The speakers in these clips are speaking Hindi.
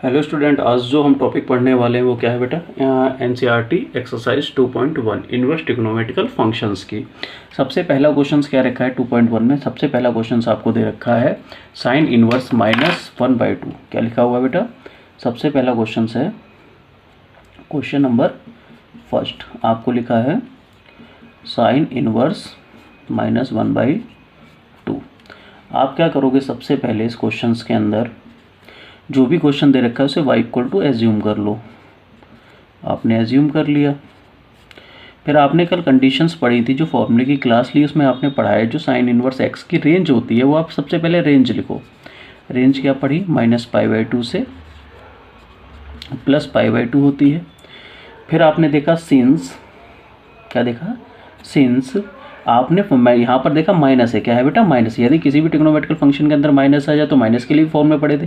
हेलो स्टूडेंट, आज जो हम टॉपिक पढ़ने वाले हैं वो क्या है बेटा, NCERT exercise 2.1 inverse trigonometrical functions की। सबसे पहला क्वेश्चन क्या रखा है 2.1 में, सबसे पहला क्वेश्चन आपको दे रखा है साइन इनवर्स -1/2। क्या लिखा हुआ है बेटा, सबसे पहला क्वेश्चन है क्वेश्चन नंबर फर्स्ट, आपको लिखा है साइन इनवर्स -1/2। आप क्या करोगे, सबसे पहले इस क्वेश्चन के अंदर जो भी क्वेश्चन दे रखा है उसे y इक्वल टू एज्यूम कर लो। आपने एज्यूम कर लिया। फिर आपने कल कंडीशंस पढ़ी थी, जो फॉर्मूले की क्लास ली उसमें आपने पढ़ा है जो साइन इनवर्स x की रेंज होती है वो आप सबसे पहले रेंज लिखो। रेंज क्या पढ़ी, -π/2 से +π/2 होती है। फिर आपने देखा सिंस, क्या देखा, सिंस आपने यहाँ पर देखा माइनस है, क्या है बेटा माइनस। यदि किसी भी ट्रिग्नोमेट्रिकल फंक्शन के अंदर माइनस आ जाए तो माइनस के लिए फॉर्म में पढ़े थे,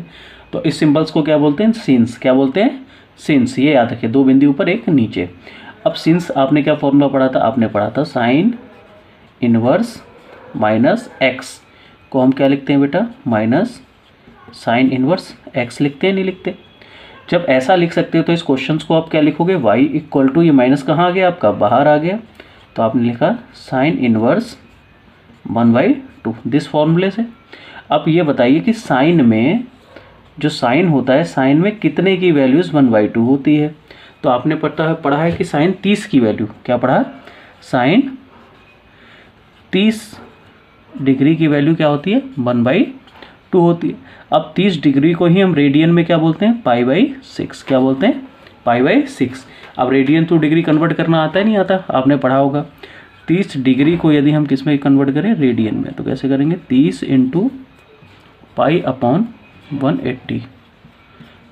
तो इस सिंबल्स को क्या बोलते हैं, सिंस। क्या बोलते हैं, सिंस। ये याद रखिए, दो बिंदु ऊपर एक नीचे। अब सिंस आपने क्या फॉर्मूला पढ़ा था, आपने पढ़ा था साइन इनवर्स -x को हम क्या लिखते हैं बेटा, माइनस साइन इनवर्स x लिखते हैं, नहीं लिखते। जब ऐसा लिख सकते हो तो इस क्वेश्चन को आप क्या लिखोगे, y इक्वल टू, ये माइनस कहाँ आ गया आपका, बाहर आ गया, तो आपने लिखा साइन इनवर्स 1/2 दिस फॉर्मूले से। अब ये बताइए कि साइन में जो साइन होता है, साइन में कितने की वैल्यूज़ 1/2 होती है। तो आपने पढ़ा है कि साइन 30 की वैल्यू, क्या पढ़ा, साइन 30 डिग्री की वैल्यू क्या होती है, 1/2 होती है। अब 30 डिग्री को ही हम रेडियन में क्या बोलते हैं, π/6। क्या बोलते हैं, π/6। अब रेडियन टू डिग्री कन्वर्ट करना आता है, नहीं आता, आपने पढ़ा होगा। 30 डिग्री को यदि हम किस में कन्वर्ट करें, रेडियन में, तो कैसे करेंगे, 30 × π/180।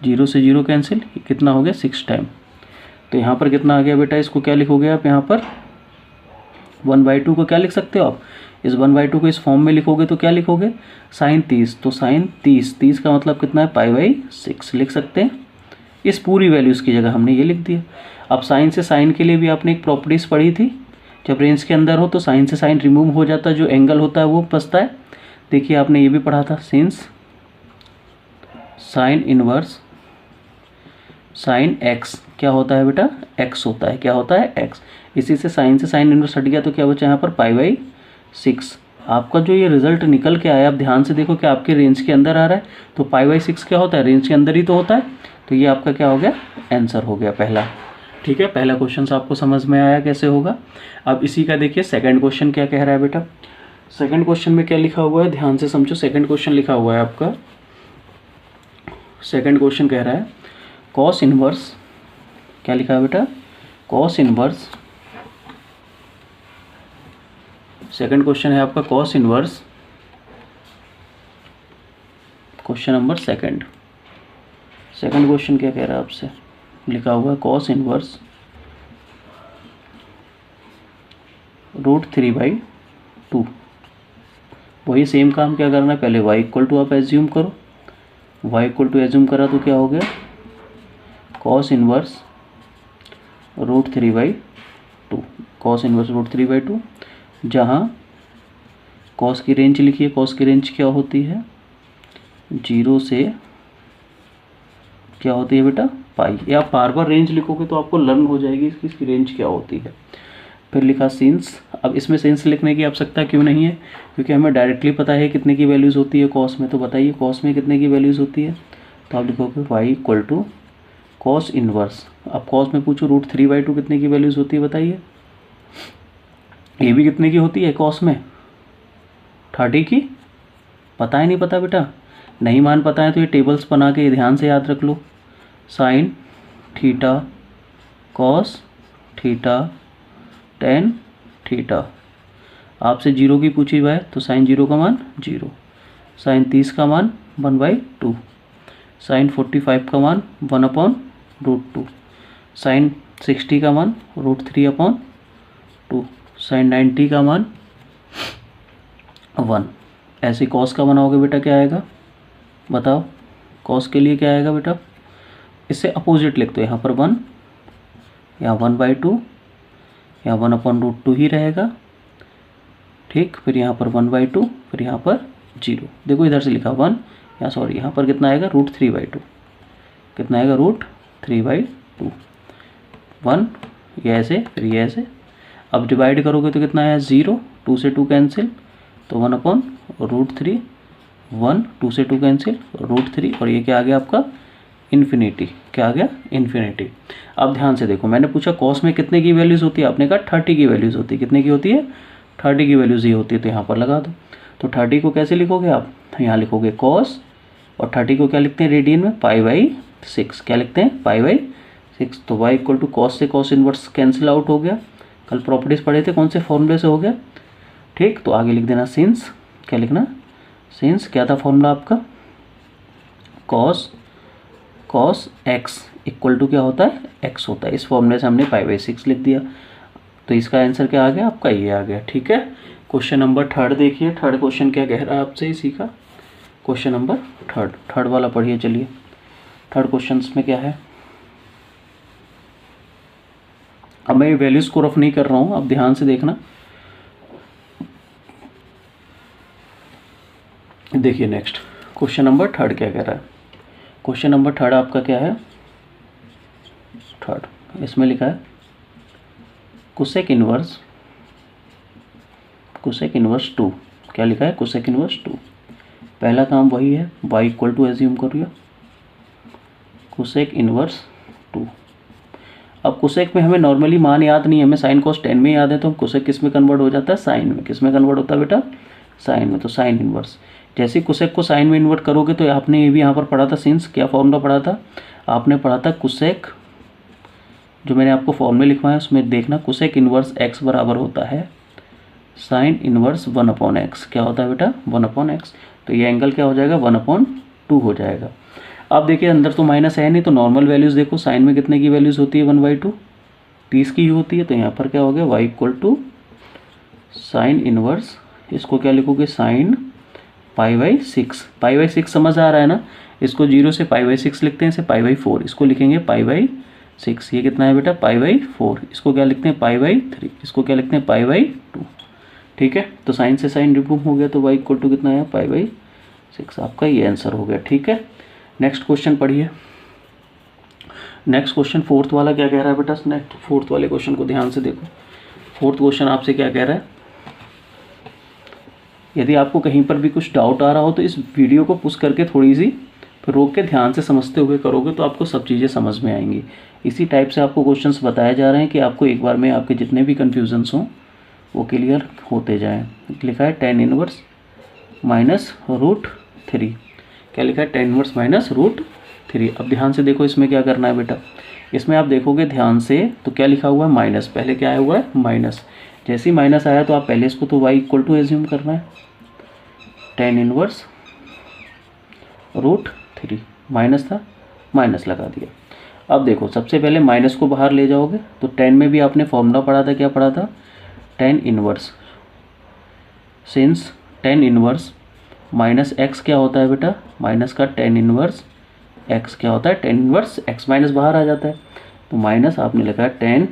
0 से 0 कैंसिल, कितना हो गया 6 टाइम। तो यहाँ पर कितना आ गया बेटा, इसको क्या लिखोगे आप, यहाँ पर 1/2 को क्या लिख सकते हो आप, इस 1/2 को इस फॉर्म में लिखोगे तो क्या लिखोगे, साइन 30, तो साइन 30 का मतलब कितना है, π/6 लिख सकते हैं। इस पूरी वैल्यूज़ की जगह हमने ये लिख दिया। अब साइन से साइन के लिए भी आपने एक प्रॉपर्टीज़ पढ़ी थी, जब रेंज के अंदर हो तो साइन से साइन रिमूव हो जाता है, जो एंगल होता है वो बचता है। देखिए आपने ये भी पढ़ा था, since sine inverse sine x क्या होता है बेटा, x होता है, क्या होता है, x। इसी से साइन इनवर्स हट गया तो क्या बचा यहाँ पर, π/6। आपका जो ये रिजल्ट निकल के आया, आप ध्यान से देखो कि आपके रेंज के अंदर आ रहा है, तो π/6 क्या होता है, रेंज के अंदर ही तो होता है। तो ये आपका क्या हो गया, आंसर हो गया पहला। ठीक है, पहला क्वेश्चन आपको समझ में आया कैसे होगा। अब इसी का देखिए सेकंड क्वेश्चन क्या कह रहा है बेटा। सेकंड क्वेश्चन में क्या लिखा हुआ है, ध्यान से समझो। सेकंड क्वेश्चन लिखा हुआ है आपका, सेकंड क्वेश्चन कह रहा है कॉस इनवर्स, क्या लिखा है बेटा, कॉस इनवर्स। सेकंड क्वेश्चन है आपका cos inverse, question number second. Second question क्या कह रहा है आपसे, लिखा हुआ है कॉस इनवर्स √3/2। वही सेम काम क्या करना है, पहले y इक्वल टू आप एज्यूम करो। y इक्वल टू एज्यूम करा तो क्या हो गया, कॉस इनवर्स √3/2, कॉस इनवर्स √3/2। जहाँ कॉस की रेंज लिखिए, कॉस की रेंज क्या होती है, 0 से क्या होती है बेटा, पाई। या आप बार बार रेंज लिखोगे तो आपको लर्न हो जाएगी इसकी रेंज क्या होती है। फिर लिखा सिंस। अब इसमें सिंस लिखने की आवश्यकता क्यों नहीं है, क्योंकि हमें डायरेक्टली पता है कितने की वैल्यूज़ होती है कॉस में। तो बताइए कॉस में कितने की वैल्यूज़ होती है, तो आप लिखोगे y equal to cos inverse. अब कॉस में पूछो √3/2 कितने की वैल्यूज़ होती है, बताइए। ये भी कितने की होती है कॉस में, 30 की। पता है, नहीं पता बेटा, नहीं मान पता है तो ये टेबल्स बना के ध्यान से याद रख लो। Sine theta cos theta tan theta. आपसे 0 की पूछी जाए तो साइन 0 का मान 0, साइन 30 का मान 1/2, साइन 45 का मान 1/√2, साइन 60 का मान √3/2, साइन 90 का मान 1। ऐसे कॉस का बनाओगे बेटा क्या आएगा, बताओ। कॉस के लिए क्या आएगा बेटा, इससे अपोजिट लिख दो, यहाँ पर 1, यहाँ 1/2, यहाँ 1/√2 ही रहेगा। ठीक, फिर यहाँ पर 1/2, फिर यहाँ पर 0। देखो इधर से लिखा 1, यहाँ सॉरी यहाँ पर कितना आएगा, √3/2। कितना आएगा √3/2, 1 ये ऐसे फिर ये ऐसे। अब डिवाइड करोगे तो कितना आया 0, 2 से 2 कैंसिल तो 1/√3, 1 2 से 2 कैंसिल √3 और ये क्या आ गया आपका इन्फिनिटी। क्या आ गया इन्फिनिटी। अब ध्यान से देखो, मैंने पूछा कॉस में कितने की वैल्यूज़ होती है, आपने कहा 30 की वैल्यूज़ होती है। कितने की होती है 30 की वैल्यूज़ ये होती है, तो यहाँ पर लगा दो। तो 30 को कैसे लिखोगे आप, यहाँ लिखोगे कॉस और 30 को क्या लिखते हैं रेडियन में π/6। क्या लिखते हैं π/6। तो y इक्वल टू कॉस से कॉस इनवर्स कैंसिल आउट हो गया। कल प्रॉपर्टीज़ पढ़े थे कौन से फॉर्मूले से हो गया, ठीक। तो आगे लिख देना सिंस, क्या लिखना सिंस क्या था फॉर्मूला आपका कॉस x इक्वल टू क्या होता है x होता है। इस फॉर्मूले से हमने π/6 लिख दिया। तो इसका आंसर क्या आ गया आपका ये आ गया, ठीक है। क्वेश्चन नंबर 3 देखिए, 3 क्वेश्चन क्या कह रहा है आपसे इसी का। क्वेश्चन नंबर 3 वाला पढ़िए चलिए। 3 क्वेश्चन में क्या है, अब मैं वैल्यूज को रफ नहीं कर रहा हूँ, अब ध्यान से देखना। देखिए नेक्स्ट क्वेश्चन नंबर 3 क्या कह रहा है। क्वेश्चन नंबर 3 आपका क्या है 3, इसमें लिखा है कोसेक इनवर्स 2। क्या लिखा है कोसेक इनवर्स 2। पहला काम वही है, y इक्वल टू एज्यूम करिए कोसेक इनवर्स 2। अब कोसेक में हमें नॉर्मली मान याद नहीं है, हमें साइन कॉस 10 में याद है, तो हम कोसेक किस में कन्वर्ट हो जाता है साइन में। किस में कन्वर्ट होता है बेटा साइन में। तो साइन इनवर्स, जैसे कोसेक को साइन में इन्वर्ट करोगे तो आपने ये भी यहाँ पर पढ़ा था सिंस, क्या फॉर्मूला पढ़ा था आपने, पढ़ा था कोसेक, जो मैंने आपको फॉर्मूले लिखवाया उसमें देखना, कोसेक इनवर्स x बराबर होता है साइन इनवर्स 1/x। क्या होता है बेटा 1/x। तो ये एंगल क्या हो जाएगा 1/2 हो जाएगा। अब देखिए अंदर तो माइनस है नहीं, तो नॉर्मल वैल्यूज़ देखो, साइन में कितने की वैल्यूज़ होती है 1/2 30 की ही होती है। तो यहाँ पर क्या हो गया y equal to sine inverse, इसको क्या लिखोगे साइन π/6। π/6 समझ आ रहा है ना, इसको 0 से π/6 लिखते हैं, इसे π/4, इसको लिखेंगे π/6। ये कितना है बेटा π/4, इसको क्या लिखते हैं π/3, इसको क्या लिखते हैं π/2, ठीक है। तो साइन से साइन रिमूव हो गया, तो y इक्वल टू कितना है π/6। आपका ये आंसर हो गया, ठीक है। नेक्स्ट क्वेश्चन पढ़िए। नेक्स्ट क्वेश्चन 4th वाला क्या कह रहा है बेटा, नेक्स्ट 4th वाले क्वेश्चन को ध्यान से देखो। 4th क्वेश्चन आपसे क्या कह रहा है, यदि आपको कहीं पर भी कुछ डाउट आ रहा हो तो इस वीडियो को पुश करके थोड़ी सी फिर रोक के ध्यान से समझते हुए करोगे तो आपको सब चीज़ें समझ में आएंगी। इसी टाइप से आपको क्वेश्चंस बताए जा रहे हैं कि आपको एक बार में आपके जितने भी कन्फ्यूजन्स हों वो क्लियर होते जाएं। लिखा है tan इनवर्स -√3। क्या लिखा है tan इनवर्स -√3। अब ध्यान से देखो इसमें क्या करना है बेटा, इसमें आप देखोगे ध्यान से तो क्या लिखा हुआ है माइनस, पहले क्या आया हुआ है माइनस। जैसे ही माइनस आया तो आप पहले इसको तो y इक्वल टू एज्यूम करना है tan इनवर्स √3, माइनस था माइनस लगा दिया। अब देखो सबसे पहले माइनस को बाहर ले जाओगे तो tan में भी आपने फॉर्मूला पढ़ा था, क्या पढ़ा था tan inverse, since tan inverse -x क्या होता है बेटा, माइनस का tan इनवर्स x क्या होता है tan इनवर्स x, माइनस बाहर आ जाता है तो माइनस आपने लिखा है tan,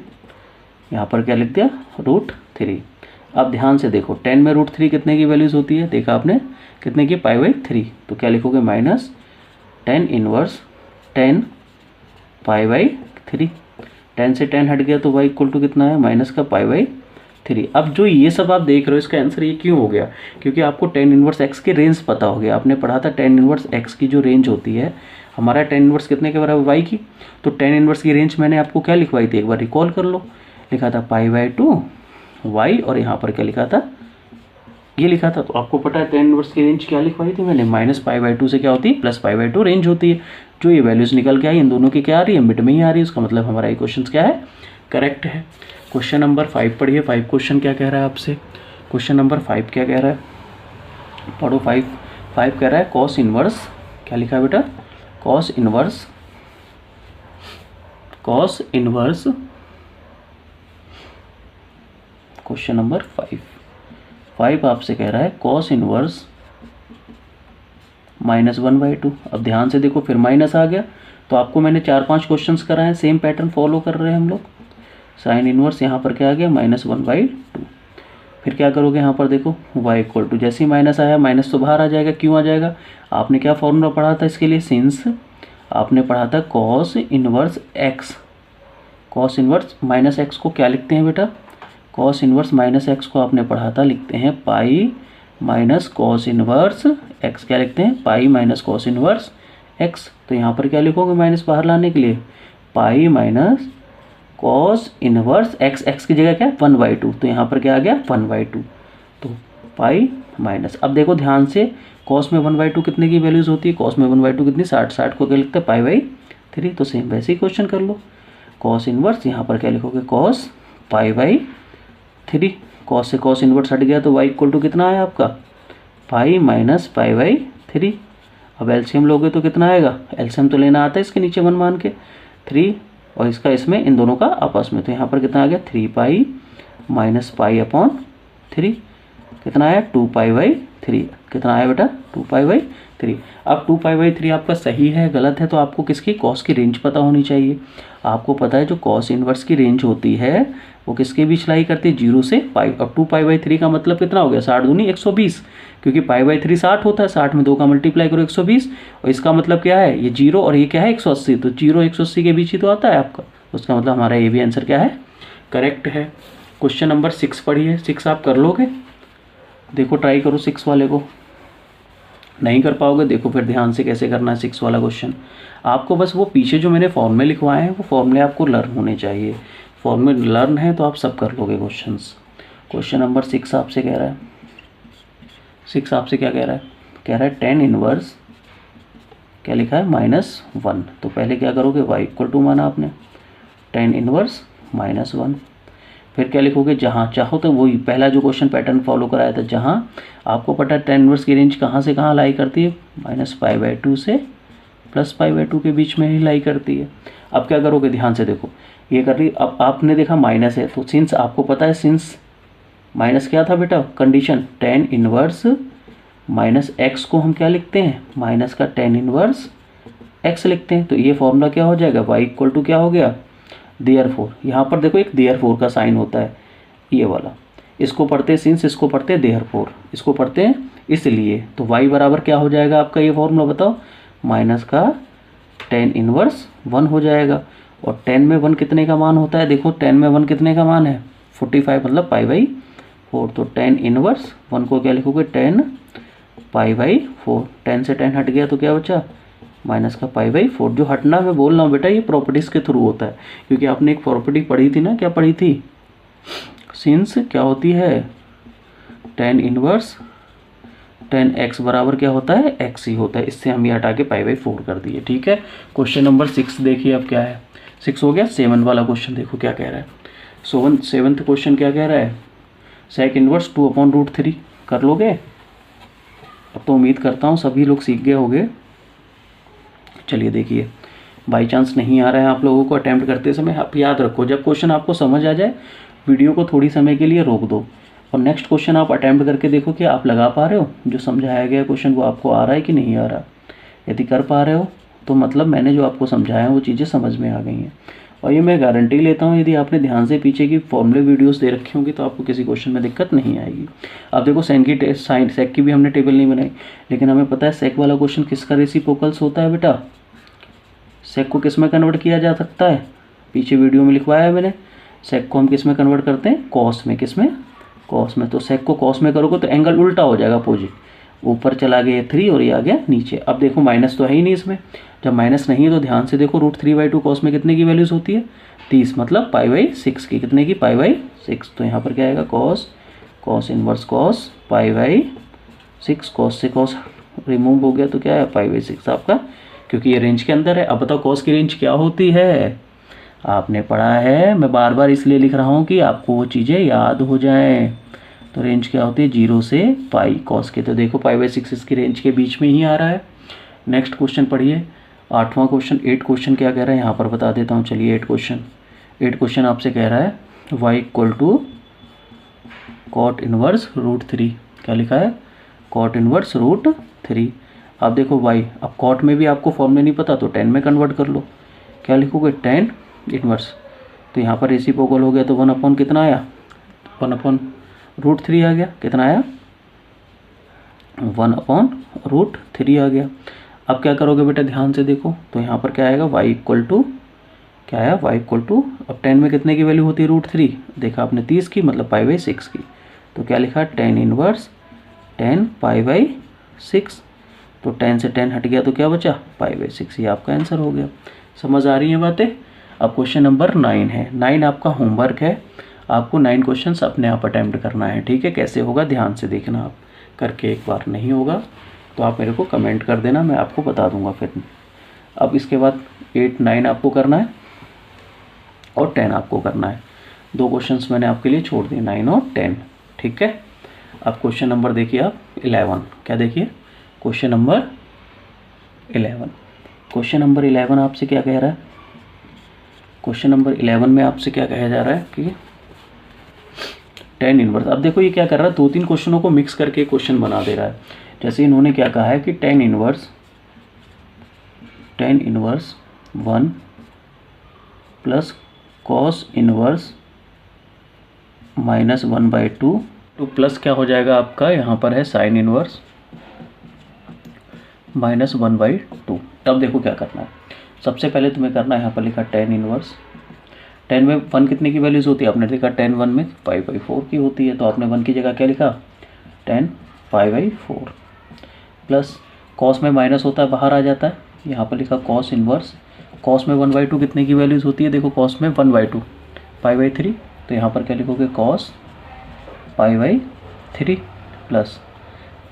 यहाँ पर क्या लिख दिया √3। अब ध्यान से देखो 10 में √3 कितने की वैल्यूज़ होती है, देखा आपने कितने की π/3। तो क्या लिखोगे माइनस tan इनवर्स 10 π/3। 10 से 10 हट गया तो y इक्वल टू कितना है माइनस का π/3। अब जो ये सब आप देख रहे हो इसका आंसर ये क्यों हो गया, क्योंकि आपको tan इनवर्स x की रेंज पता हो गया। आपने पढ़ा था tan इनवर्स x की जो रेंज होती है, हमारा tan इनवर्स कितने के बराबर y की, तो tan इनवर्स की रेंज मैंने आपको क्या लिखवाई थी एक बार रिकॉल कर लो, लिखा था π/2 y और यहाँ पर क्या लिखा था ये लिखा था। तो आपको पता है tan इनवर्स की रेंज क्या लिखवाई थी मैंने, -π/2 से क्या होती है +π/2 रेंज होती है। जो ये वैल्यूज़ निकल के आई इन दोनों की क्या आ रही है मिड में ही आ रही है, उसका मतलब हमारा ये क्वेश्चन क्या है करेक्ट है। क्वेश्चन नंबर 5 पढ़िए। 5 क्वेश्चन क्या कह रहा है आपसे, क्वेश्चन नंबर 5 क्या कह रहा है पढ़ो। 5 कह रहा है कॉस इनवर्स, क्या लिखा है बेटा कॉस इनवर्स क्वेश्चन नंबर 5 आपसे कह रहा है कॉस इनवर्स -1/2। अब ध्यान से देखो फिर माइनस आ गया, तो आपको मैंने 4-5 क्वेश्चंस कराए हैं, सेम पैटर्न फॉलो कर रहे हैं हम लोग। साइन इनवर्स यहाँ पर क्या आ गया -1/2। फिर क्या करोगे यहाँ पर देखो y इक्वल टू, जैसे ही माइनस आया माइनस तो बाहर आ जाएगा, क्यों आ जाएगा, आपने क्या फॉर्मूला पढ़ा था इसके लिए सिंस आपने पढ़ा था cos inverse x, cos inverse minus x को क्या लिखते हैं बेटा, कॉस इनवर्स माइनस एक्स को आपने पढ़ा था, लिखते हैं pi minus cos inverse x, क्या लिखते हैं, pi minus cos inverse x. तो यहाँ पर क्या लिखोगे माइनस बाहर लाने के लिए, pi minus cos inverse x, x की जगह क्या है 1/2, तो यहाँ पर क्या आ गया 1/2, तो पाई माइनस। अब देखो ध्यान से, कॉस में 1/2 कितने की वैल्यूज़ होती है, कॉस में 1/2 कितनी 60, 60 को क्या लिखते हैं पाई/3, तो सेम वैसे ही क्वेश्चन कर लो। कॉस इनवर्स यहाँ पर क्या लिखोगे कॉस पाई/3, कॉस से कॉस इनवर्स हट गया तो y इक्वल टू कितना आया आपका पाई माइनस पाई/3। अब एलसीएम लोगे तो कितना आएगा, एलसीएम तो लेना आता है इसके नीचे 1 मान के 3 और इसका इसमें इन दोनों का आपस में, तो यहाँ पर कितना आ गया 3 पाई माइनस पाई/3, कितना आया 2 पाई/3, कितना आया बेटा 2 पाई/3। अब 2 पाई/3 आपका सही है गलत है, तो आपको किसकी कॉस की रेंज पता होनी चाहिए। आपको पता है जो कॉस इनवर्स की रेंज होती है वो किसके बीच लाई करती है 0 से पाई। अब 2 पाई/3 का मतलब कितना हो गया 60 दूनी 120, क्योंकि पाई/3 60 होता है, 60 में 2 का मल्टीप्लाई करो 120, और इसका मतलब क्या है ये 0 और ये क्या है 180, तो 0 180 के बीच ही तो आता है आपका, उसका मतलब हमारा ये भी आंसर क्या है करेक्ट है। क्वेश्चन नंबर 6 पढ़िए, 6 आप कर लोगे, देखो ट्राई करो 6 वाले को, नहीं कर पाओगे देखो फिर ध्यान से कैसे करना है 6 वाला क्वेश्चन। आपको बस वो पीछे जो मैंने फॉर्मूले लिखवाए हैं वो फॉर्मूले आपको लर्न होने चाहिए, फॉर्मूले लर्न है तो आप सब कर लोगे क्वेश्चंस। क्वेश्चन नंबर 6 आपसे कह रहा है, 6 आपसे क्या कह रहा है, कह रहा है tan इनवर्स क्या लिखा है -1, तो पहले क्या करोगे y इक्वल टू माना आपने tan इनवर्स -1, फिर क्या लिखोगे जहाँ चाहो तो वही पहला जो क्वेश्चन पैटर्न फॉलो कराया था, जहाँ आपको पता है tan इनवर्स की रेंज कहाँ से कहाँ लाई करती है -पाई/2 से +पाई/2 के बीच में ही लाई करती है। अब क्या करोगे ध्यान से देखो, ये कर रही, अब आपने देखा माइनस है तो सिंस आपको पता है सिंस माइनस क्या था बेटा कंडीशन, tan इनवर्स -x को हम क्या लिखते हैं माइनस का tan इनवर्स x लिखते हैं, तो ये फॉर्मूला क्या हो जाएगा y इक्वल टू क्या हो गया देयरफॉर। यहाँ पर देखो एक देयरफॉर का साइन होता है ये वाला, इसको पढ़ते हैं सिंस, इसको पढ़ते हैं देयरफॉर, इसको पढ़ते हैं इसलिए, तो y बराबर क्या हो जाएगा आपका ये फॉर्मूला बताओ, माइनस का tan इनवर्स 1 हो जाएगा, और 10 में 1 कितने का मान होता है, देखो 10 में 1 कितने का मान है 45 मतलब पाई/4, तो tan इनवर्स 1 को क्या लिखोगे 10 पाई/4, 10 से 10 हट गया तो क्या बचा माइनस का पाई/4। जो हटना मैं बोल रहा हूँ बेटा ये प्रॉपर्टीज़ के थ्रू होता है, क्योंकि आपने एक प्रॉपर्टी पढ़ी थी ना, क्या पढ़ी थी, सिंस क्या होती है tan इनवर्स tan x बराबर क्या होता है x ही होता है, इससे हम ये हटा के पाई/4 कर दिए, ठीक है। क्वेश्चन नंबर 6 देखिए अब क्या है, 6 हो गया। 7 वाला क्वेश्चन देखो क्या कह रहा है, 7th क्वेश्चन क्या कह रहा है, sec इनवर्स 2/√3 कर लोगे। अब तो उम्मीद करता हूँ सभी लोग सीख गए होंगे। चलिए देखिए, बाई चांस नहीं आ रहा है आप लोगों को अटैम्प्ट करते समय, आप याद रखो जब क्वेश्चन आपको समझ आ जाए वीडियो को थोड़ी समय के लिए रोक दो और नेक्स्ट क्वेश्चन आप अटैम्प्ट करके देखो कि आप लगा पा रहे हो, जो समझाया गया क्वेश्चन वो आपको आ रहा है कि नहीं आ रहा। यदि कर पा रहे हो तो मतलब मैंने जो आपको समझाया वो चीज़ें समझ में आ गई हैं, और ये मैं गारंटी लेता हूँ यदि आपने ध्यान से पीछे की फॉर्मूले वीडियोस दे रखी होंगी तो आपको किसी क्वेश्चन में दिक्कत नहीं आएगी। अब देखो सेक की भी हमने टेबल नहीं बनाई, लेकिन हमें पता है सेक वाला क्वेश्चन किसका रेसिप्रोकल्स होता है बेटा, सेक को किस में कन्वर्ट किया जा सकता है, पीछे वीडियो में लिखवाया है मैंने, सेक को हम किस में कन्वर्ट करते हैं कॉस में, किस में कॉस में, तो सेक को कॉस में करोगे तो एंगल उल्टा हो जाएगा अपोजिट, ऊपर चला गया 3 और ये आ गया नीचे। अब देखो माइनस तो है ही नहीं इसमें, जब माइनस नहीं है तो ध्यान से देखो √3/2 कॉस में कितने की वैल्यूज़ होती है 30, मतलब पाई/6 की, कितने की पाई/6, तो यहाँ पर क्या आएगा कॉस इनवर्स कॉस पाई/6, कॉस से कॉस रिमूव हो गया तो क्या है पाई/6 आपका, क्योंकि ये रेंज के अंदर है। अब बताओ कॉस की रेंज क्या होती है, आपने पढ़ा है, मैं बार बार इसलिए लिख रहा हूँ कि आपको वो चीज़ें याद हो जाएं। तो रेंज क्या होती है 0 से पाई कॉस के, तो देखो पाई/6 इसकी रेंज के बीच में ही आ रहा है। नेक्स्ट क्वेश्चन पढ़िए, 8वां क्वेश्चन। 8 क्वेश्चन क्या कह रहा है यहाँ पर बता देता हूँ। चलिए 8 क्वेश्चन आपसे कह रहा है y equal to cot inverse √3, क्या लिखा है कॉट इनवर्स √3। अब देखो y, अब कॉट में भी आपको फॉर्मूले नहीं पता तो 10 में कन्वर्ट कर लो, क्या लिखोगे tan इनवर्स, तो यहाँ पर रेसिप्रोकल हो गया तो 1 कितना आया 1/√3 आ गया, कितना आया 1/√3 आ गया। अब क्या करोगे बेटा, ध्यान से देखो, तो यहाँ पर क्या आएगा, y इक्वल टू क्या आया, y इक्वल टू, अब 10 में कितने की वैल्यू होती है, √3, देखा आपने 30 की, मतलब π/6 की, तो क्या लिखा, 10 इनवर्स 10 π/6, तो 10 से 10 हट गया तो क्या बचा, π/6, ये आपका आंसर हो गया। समझ आ रही है बातें। अब क्वेश्चन नंबर 9 है, 9 आपका होमवर्क है, आपको 9 क्वेश्चंस अपने आप अटैम्प्ट करना है, ठीक है। कैसे होगा ध्यान से देखना, आप करके एक बार नहीं होगा तो आप मेरे को कमेंट कर देना, मैं आपको बता दूंगा फिर। अब इसके बाद 8, 9 आपको करना है और 10 आपको करना है। 2 क्वेश्चंस मैंने आपके लिए छोड़ दिए, 9 और 10, ठीक है। अब क्वेश्चन नंबर देखिए आप 11, क्या देखिए, क्वेश्चन नंबर 11। क्वेश्चन नंबर 11 आपसे क्या कह रहा है, क्वेश्चन नंबर 11 में आपसे क्या कहा जा रहा है कि 10 इनवर्स। अब देखो ये क्या कर रहा है, 2-3 क्वेश्चनों को मिक्स करके क्वेश्चन बना दे रहा है। जैसे इन्होंने क्या कहा है कि 10 इनवर्स 1 प्लस कॉस इनवर्स -1/2 तो प्लस क्या हो जाएगा आपका, यहाँ पर है साइन इनवर्स -1/2। तब देखो क्या करना है, सबसे पहले तुम्हें करना है, यहाँ पर लिखा 10 इनवर्स, 10 में 1 कितने की वैल्यूज़ होती है, आपने देखा 10 1 में π/4 की होती है, तो आपने 1 की जगह क्या लिखा, 10 π/4 प्लस कॉस में माइनस होता है बाहर आ जाता है, यहाँ पर लिखा कॉस इनवर्स, कॉस में 1/2 कितने की वैल्यूज़ होती है, देखो कॉस में 1/2 π/3, तो यहाँ पर क्या लिखोगे, कॉस π/3 प्लस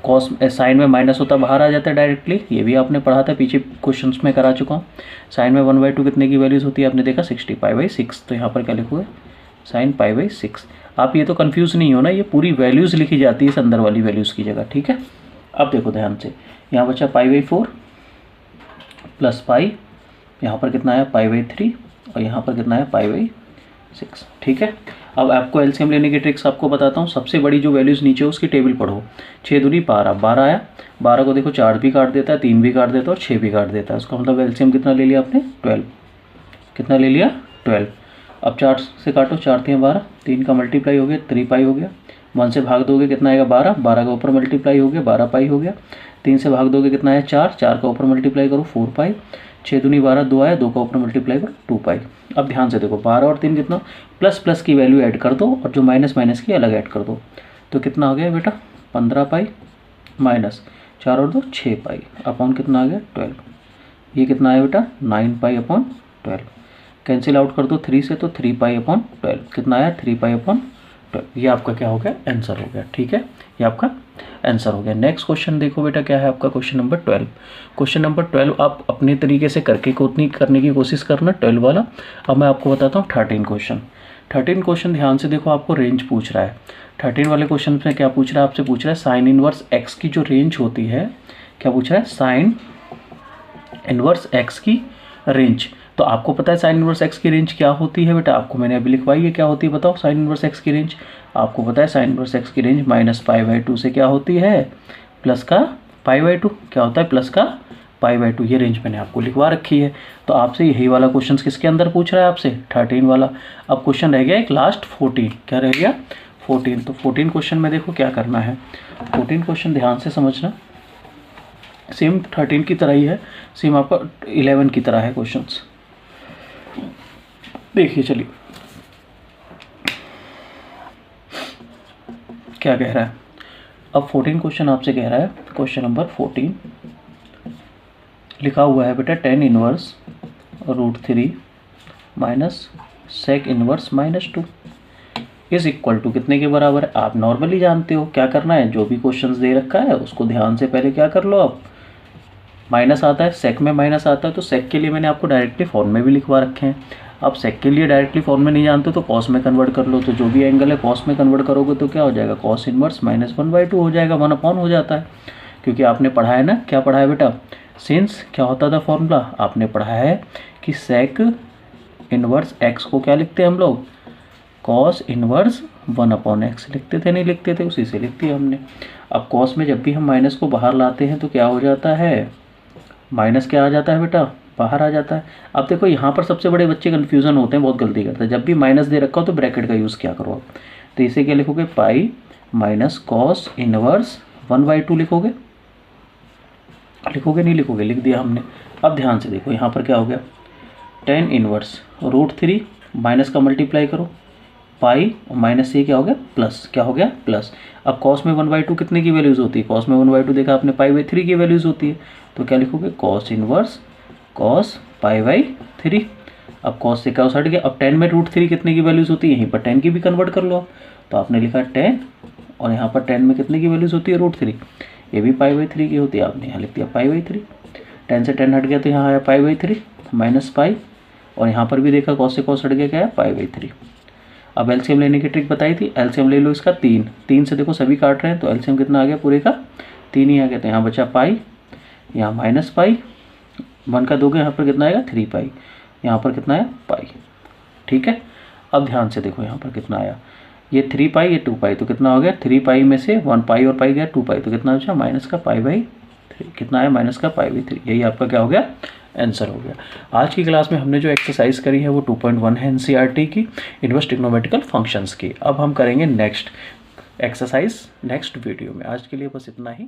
कॉस साइन में माइनस होता बाहर आ जाता है डायरेक्टली, ये भी आपने पढ़ा था पीछे क्वेश्चंस में करा चुका हूँ। साइन में 1/2 कितने की वैल्यूज़ होती है, आपने देखा 60 π/6, तो यहाँ पर क्या लिखोगे, साइन π/6। आप ये तो कंफ्यूज नहीं हो ना, ये पूरी वैल्यूज़ लिखी जाती है इस अंदर वाली वैल्यूज़ की जगह, ठीक है। अब देखो ध्यान से, यहाँ बचा π/4 प्लस पाई, यहाँ पर कितना आया π/3 और यहाँ पर कितना आया π/6, ठीक है। अब आपको एलसीएम लेने की ट्रिक्स आपको बताता हूँ। सबसे बड़ी जो वैल्यूज़ नीचे उसकी टेबल पढ़ो, 6 दूनी 12, 12 आया, 12 को देखो 4 भी काट देता है, 3 भी काट देता है और 6 भी काट देता है, उसका मतलब एलसीएम कितना ले लिया आपने, 12, कितना ले लिया, 12। अब 4 से काटो, 4 × 12, 3 का मल्टीप्लाई हो गया, 3 पाई हो गया, 1 से भाग दोगे कितना आएगा, 12, 12 का ऊपर मल्टीप्लाई हो गया, 12 पाई हो गया, 3 से भाग दोगे कितना आया, 4, 4 का ऊपर मल्टीप्लाई करो, 4 पाई, 6 दूनी 12, 2 आया, 2 का ऊपर मल्टीप्लाई करो, 2 पाई। अब ध्यान से देखो, 12 और 3 कितना, प्लस प्लस की वैल्यू ऐड कर दो और जो माइनस माइनस की अलग ऐड कर दो, तो कितना हो गया बेटा, 15 पाई माइनस 4 और 2 6 पाई अपॉन कितना आ गया, 12। ये कितना आया बेटा, 9 पाई अपॉन 12। कैंसिल आउट कर दो 3 से, तो 3 पाई अपॉन 12 कितना आया, 3 पाई अपॉन 12। ये आपका क्या हो गया, आंसर हो गया, ठीक है, ये आपका आंसर हो गया। नेक्स्ट क्वेश्चन देखो बेटा, क्या है आपका क्वेश्चन नंबर 12। क्वेश्चन नंबर 12 आप अपने तरीके से करके उतनी करने की कोशिश करना, 12 वाला। अब मैं आपको बताता हूँ 13 क्वेश्चन। 13 क्वेश्चन ध्यान से देखो, आपको रेंज पूछ रहा है। 13 वाले क्वेश्चन में क्या पूछ रहा है, आपसे पूछ रहा है साइन इनवर्स एक्स की जो रेंज होती है, क्या पूछ रहा है, साइन इनवर्स एक्स की रेंज। तो आपको पता है साइन इनवर्स एक्स की रेंज क्या होती है बेटा, आपको मैंने अभी लिखवाई है, क्या होती है बताओ, साइन इनवर्स एक्स की रेंज। आपको पता है साइन इनवर्स एक्स की रेंज -π/2 से क्या होती है, प्लस का π/2, क्या होता है, प्लस का π/2। ये रेंज मैंने आपको लिखवा रखी है। तो आपसे यही वाला क्वेश्चन किसके अंदर पूछ रहा है, आपसे 13 वाला। अब क्वेश्चन रह गया एक लास्ट 14, क्या रह गया, 14। तो 14 क्वेश्चन में देखो क्या करना है, 14 क्वेश्चन ध्यान से समझना, सेम 13 की तरह ही है, सेम आपका 11 की तरह है क्वेश्चंस। देखिए चलिए क्या कह रहा है। अब 14 क्वेश्चन आपसे कह रहा है, क्वेश्चन नंबर 14 लिखा हुआ है बेटा 10 inverse √3 minus sec inverse -2 is equal to कितने के बराबर है। आप नॉर्मली जानते हो क्या करना है, जो भी क्वेश्चंस दे रखा है उसको ध्यान से पहले क्या कर लो, आप माइनस आता है, सेक में माइनस आता है, तो सेक के लिए मैंने आपको डायरेक्टली फॉर्म में भी लिखवा रखे हैं। आप सेक के लिए डायरेक्टली फॉर्म में नहीं जानते तो कॉस में कन्वर्ट कर लो, तो जो भी एंगल है कॉस में कन्वर्ट करोगे तो क्या हो जाएगा, कॉस इनवर्स -1/2 हो जाएगा, 1 अपॉन हो जाता है। क्योंकि आपने पढ़ा है ना, क्या पढ़ा है बेटा, सिंस क्या होता था फॉर्मूला, आपने पढ़ा है कि सेक इनवर्स एक्स को क्या लिखते हैं हम लोग, कॉस इनवर्स 1/x लिखते थे, नहीं लिखते थे, उसी से लिखती है हमने। अब कॉस में जब भी हम माइनस को बाहर लाते हैं तो क्या हो जाता है, माइनस क्या आ जाता है बेटा, बाहर आ जाता है। अब देखो यहाँ पर सबसे बड़े बच्चे कन्फ्यूज़न होते हैं, बहुत गलती करते हैं, जब भी माइनस दे रखा हो तो ब्रैकेट का यूज़ क्या करो आप, तो इसे क्या लिखोगे, पाई माइनस कॉस इनवर्स 1/2 लिखोगे, लिखोगे नहीं लिखोगे, लिख दिया हमने। अब ध्यान से देखो यहाँ पर क्या हो गया, tan इनवर्स √3 माइनस का मल्टीप्लाई करो पाई और माइनस से क्या हो गया प्लस, क्या हो गया प्लस। अब कॉस में 1/2 कितने की वैल्यूज़ होती है, कॉस में 1/2 देखा आपने π/3 की वैल्यूज़ होती है, तो क्या लिखोगे कॉस इनवर्स कॉस π/3। अब कॉस से कॉस हट गया। अब tan में √3 कितने की वैल्यूज़ होती है, यहीं पर tan की भी कन्वर्ट कर लो। तो आपने लिखा tan और यहाँ पर tan में कितने की वैल्यूज़ होती है √3, ये भी π/3 की होती है, आपने यहाँ लिख दिया π/3। tan से tan हट गया तो यहाँ आया π/3 माइनस पाई, और यहाँ पर भी देखा कॉस से कॉस हट गया क्या है π/3। अब एलसीएम लेने की ट्रिक बताई थी, एलसीएम ले लो इसका 3 से देखो सभी काट रहे हैं, तो एलसीएम कितना आ गया पूरे का 3 ही आ गया। तो यहाँ बचा पाई, यहाँ माइनस पाई, 1 का दोगे यहाँ पर कितना आएगा 3 पाई, यहाँ पर कितना आया पाई। ठीक है, अब ध्यान से देखो यहाँ पर कितना आया, ये 3 पाई ये 2 पाई, तो कितना हो गया 3 पाई में से 1 पाई और पाई गया 2 पाई, तो कितना बचा माइनस का π/3, कितना आया माइनस का π/3। यही आपका क्या हो गया आंसर हो गया। आज की क्लास में हमने जो एक्सरसाइज करी है वो 2.1 है एनसीईआरटी की इनवर्स ट्रिग्नोमेट्रिकल फंक्शंस की। अब हम करेंगे नेक्स्ट एक्सरसाइज नेक्स्ट वीडियो में। आज के लिए बस इतना ही।